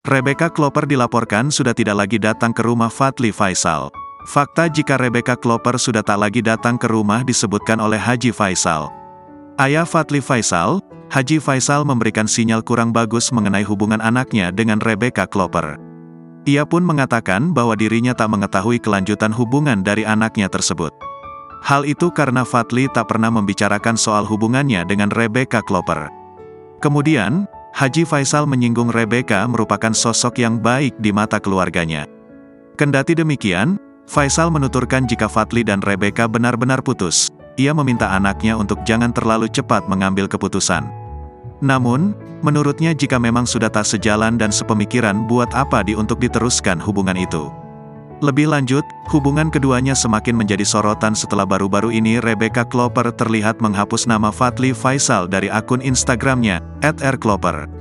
Rebecca Klopper dilaporkan sudah tidak lagi datang ke rumah Fadly Faisal. Fakta jika Rebecca Klopper sudah tak lagi datang ke rumah disebutkan oleh Haji Faisal. Ayah Fadly Faisal, Haji Faisal memberikan sinyal kurang bagus mengenai hubungan anaknya dengan Rebecca Klopper. Ia pun mengatakan bahwa dirinya tak mengetahui kelanjutan hubungan dari anaknya tersebut. Hal itu karena Fadly tak pernah membicarakan soal hubungannya dengan Rebecca Klopper. Kemudian, Haji Faisal menyinggung Rebecca merupakan sosok yang baik di mata keluarganya. Kendati demikian, Faisal menuturkan jika Fadly dan Rebecca benar-benar putus, ia meminta anaknya untuk jangan terlalu cepat mengambil keputusan. Namun, menurutnya jika memang sudah tak sejalan dan sepemikiran buat apa untuk diteruskan hubungan itu. Lebih lanjut, hubungan keduanya semakin menjadi sorotan setelah baru-baru ini Rebecca Klopper terlihat menghapus nama Fadly Faisal dari akun Instagramnya @rklopper.